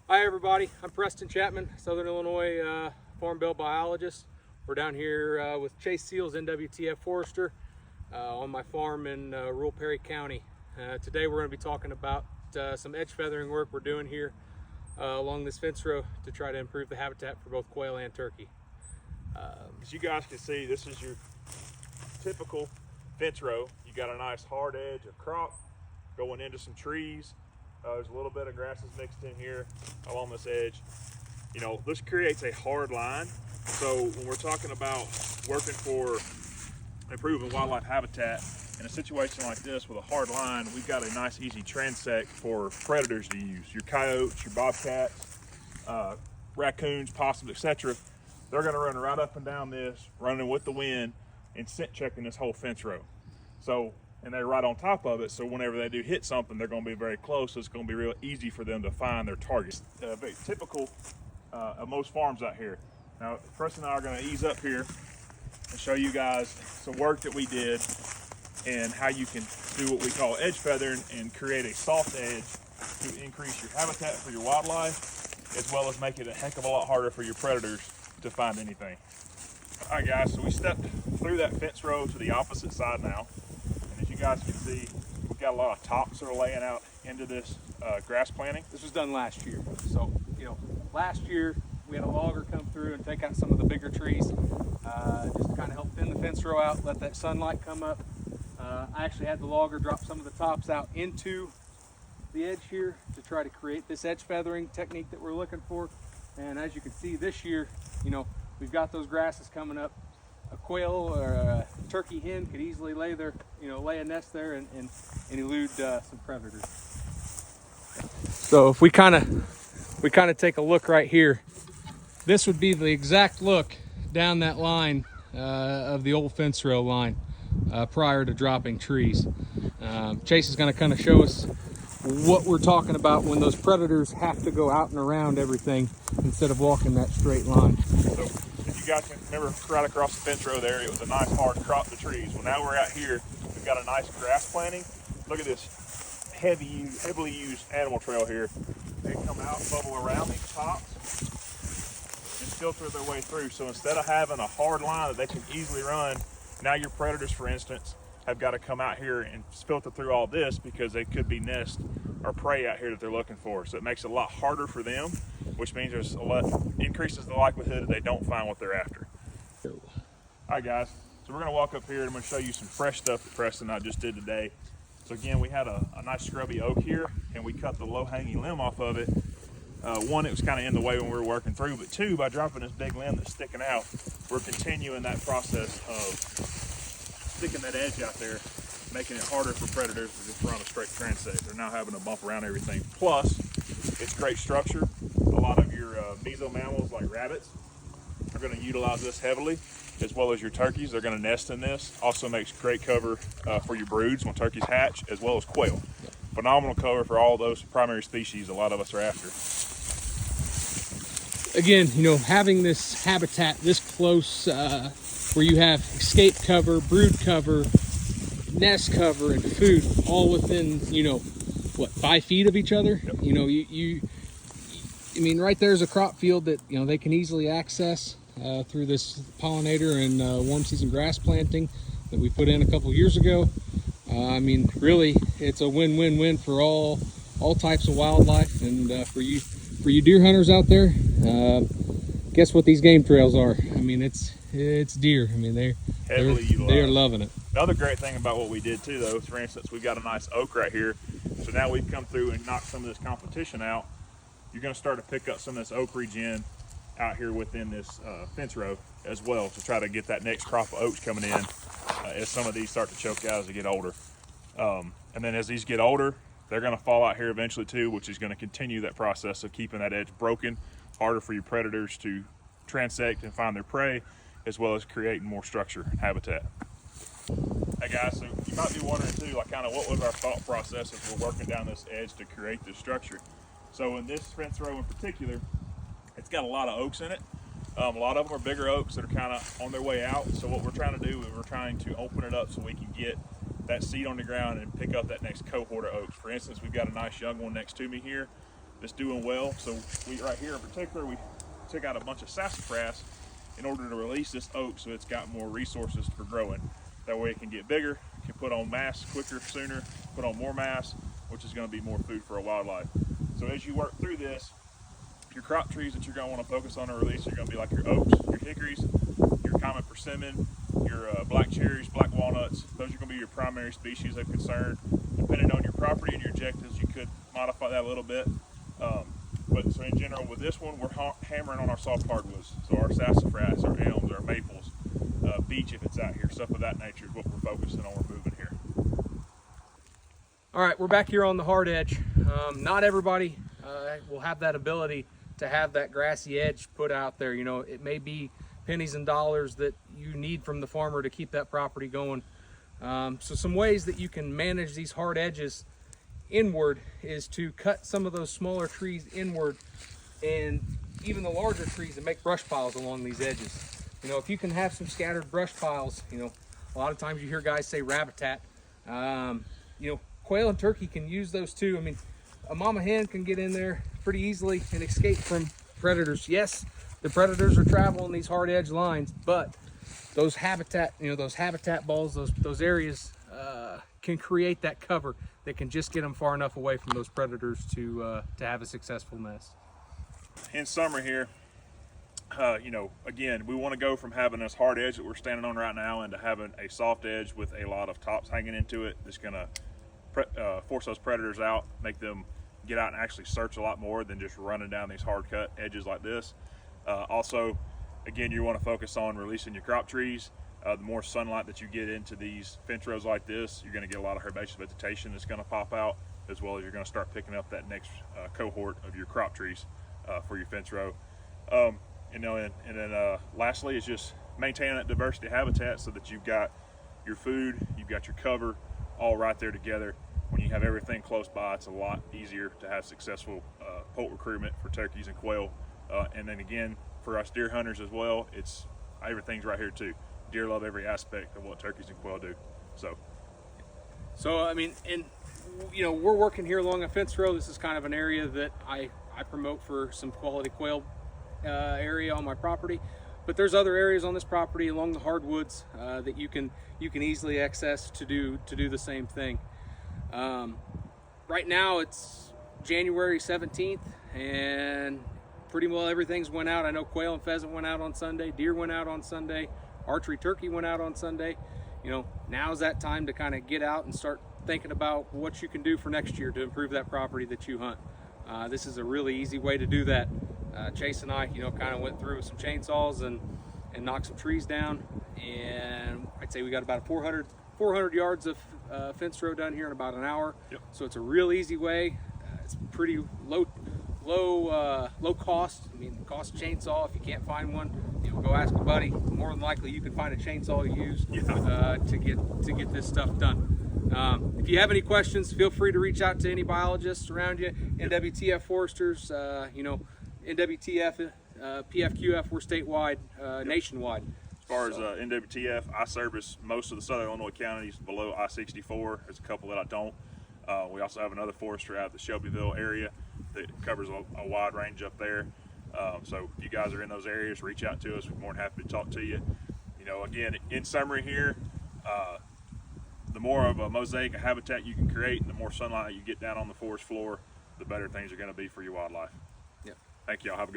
Hi everybody, I'm Preston Chapman, Southern Illinois Farm Bill Biologist. We're down here with Chase Seals, NWTF Forester, on my farm in rural Perry County. Today we're going to be talking about some edge feathering work we're doing here along this fence row to try to improve the habitat for both quail and turkey. As you guys can see, this is your typical fence row. You got a nice hard edge of crop going into some trees. There's a little bit of grasses mixed in here along this edge. You know, this creates a hard line. So when we're talking about working for improving wildlife habitat, in a situation like this with a hard line, we've got a nice easy transect for predators to use. Your coyotes, your bobcats, raccoons, possums, etc. They're gonna run right up and down this, running with the wind and scent checking this whole fence row. So, and they're right on top of it, so whenever they do hit something, they're going to be very close, so it's going to be real easy for them to find their targets. Very typical of most farms out here. Now, Preston and I are going to ease up here and show you guys some work that we did and how you can do what we call edge feathering and create a soft edge to increase your habitat for your wildlife, as well as make it a heck of a lot harder for your predators to find anything. All right, guys, so we stepped through that fence row to the opposite side now. As you guys can see, we've got a lot of tops that are laying out into this grass planting. This was done last year. So, last year we had a logger come through and take out some of the bigger trees, just to kind of help thin the fence row out, let that sunlight come up. I actually had the logger drop some of the tops out into the edge here to try to create this edge feathering technique that we're looking for. And as you can see this year, we've got those grasses coming up. A quail or a turkey hen could easily lay a nest there and elude some predators. So if we kind of take a look right here, this would be the exact look down that line of the old fence row line prior to dropping trees. Chase is going to kind of show us what we're talking about when those predators have to go out and around everything instead of walking that straight line. So, if you guys can remember right across the fence row there, it was a nice hard crop of trees. Well, now we're out here, we've got a nice grass planting. Look at this heavily used animal trail here. They come out, bubble around these tops, and filter their way through. So instead of having a hard line that they can easily run, now your predators, for instance, have got to come out here and filter through all this because they could be nest or prey out here that they're looking for. So it makes it a lot harder for them, which means increases the likelihood that they don't find what they're after. All right, guys, so we're gonna walk up here and I'm gonna show you some fresh stuff that Preston and I just did today. So again, we had a nice scrubby oak here and we cut the low-hanging limb off of it. One, it was kind of in the way when we were working through, but two, by dropping this big limb that's sticking out, we're continuing that process of sticking that edge out there, making it harder for predators to just run a straight transect. They're now having to bump around everything. Plus, it's great structure. A lot of your mesomammals like rabbits are going to utilize this heavily, as well as your turkeys. They're going to nest in this. Also makes great cover for your broods when turkeys hatch, as well as quail. Phenomenal cover for all those primary species a lot of us are after. Again, having this habitat this close, where you have escape cover, brood cover, nest cover, and food all within, 5 feet of each other. Yep. Right there's a crop field that, they can easily access through this pollinator and warm season grass planting that we put in a couple years ago. Really, it's a win-win-win for all types of wildlife, and for you deer hunters out there, guess what these game trails are? It's deer. They're loving it. Another great thing about what we did too, though, for instance, we've got a nice oak right here. So now we've come through and knocked some of this competition out. You're going to start to pick up some of this oak regen out here within this fence row as well to try to get that next crop of oaks coming in as some of these start to choke out as they get older. And then as these get older, they're going to fall out here eventually too, which is going to continue that process of keeping that edge broken, harder for your predators to transect and find their prey, as well as creating more structure and habitat. Hey guys, so you might be wondering too, what was our thought process as we're working down this edge to create this structure? So in this fence row in particular, it's got a lot of oaks in it. A lot of them are bigger oaks that are kind of on their way out. So what we're trying to do is we're trying to open it up so we can get that seed on the ground and pick up that next cohort of oaks. For instance, we've got a nice young one next to me here. that's doing well. So we right here in particular, we took out a bunch of sassafras in order to release this oak so it's got more resources for growing. That way it can get bigger, can put on mass quicker, sooner, put on more mass, which is going to be more food for our wildlife. So as you work through this, your crop trees that you're going to want to focus on and release are going to be like your oaks, your hickories, your common persimmon, your black cherries, black walnuts. Those are going to be your primary species of concern. Depending on your property and your objectives, you could modify that a little bit. But so in general, with this one, we're hammering on our soft hardwoods. So our sassafras, our elms, our maples, beech if it's out here, stuff of that nature is what we're focusing on removing here. All right, we're back here on the hard edge. Not everybody will have that ability to have that grassy edge put out there. You know, it may be pennies and dollars that you need from the farmer to keep that property going. So some ways that you can manage these hard edges inward is to cut some of those smaller trees inward, and even the larger trees, and make brush piles along these edges. You know, if you can have some scattered brush piles, you know, a lot of times you hear guys say rabbit-tat. You know, quail and turkey can use those too. I mean, a mama hen can get in there pretty easily and escape from predators. Yes, the predators are traveling these hard edge lines, but those habitat, you know, those habitat balls, those areas can create that cover that can just get them far enough away from those predators to have a successful nest. In summer here, you know, again, we want to go from having this hard edge that we're standing on right now into having a soft edge with a lot of tops hanging into it. That's going to force those predators out, make them get out and actually search a lot more than just running down these hard cut edges like this. Also, again, you want to focus on releasing your crop trees. The more sunlight that you get into these fence rows like this, you're going to get a lot of herbaceous vegetation that's going to pop out, as well as you're going to start picking up that next cohort of your crop trees for your fence row. You know, and then lastly is just maintaining that diversity habitat so that you've got your food, you've got your cover, all right there together. When you have everything close by, it's a lot easier to have successful poult recruitment for turkeys and quail. And then again, for us deer hunters as well, it's everything's right here too. Deer love every aspect of what turkeys and quail do. So I mean, and you know, we're working here along a fence row. This is kind of an area that I promote for some quality quail area on my property. But there's other areas on this property along the hardwoods that you can easily access to do the same thing. Right now it's January 17th, and pretty well everything's went out. I know quail and pheasant went out on Sunday, deer went out on Sunday, archery turkey went out on Sunday. You know, now's that time to kind of get out and start thinking about what you can do for next year to improve that property that you hunt. This is a really easy way to do that. Chase and I, you know, kind of went through with some chainsaws and knocked some trees down, and I'd say we got about 400 yards of fence row done here in about an hour. Yep. So it's a real easy way. It's pretty low cost. I mean, cost a chainsaw. If you can't find one, you know, go ask a buddy. More than likely, you can find a chainsaw to use to get this stuff done. If you have any questions, feel free to reach out to any biologists around you. NWTF foresters, you know, NWTF, PFQF, we're statewide, nationwide. as far as NWTF, I service most of the southern Illinois counties below I-64. There's a couple that I don't. We also have another forester out of the Shelbyville area that covers a wide range up there. So if you guys are in those areas, reach out to us. We're more than happy to talk to you. You know, again, in summary here, the more of a mosaic of habitat you can create and the more sunlight you get down on the forest floor, the better things are going to be for your wildlife. Yeah. Thank you all. Have a good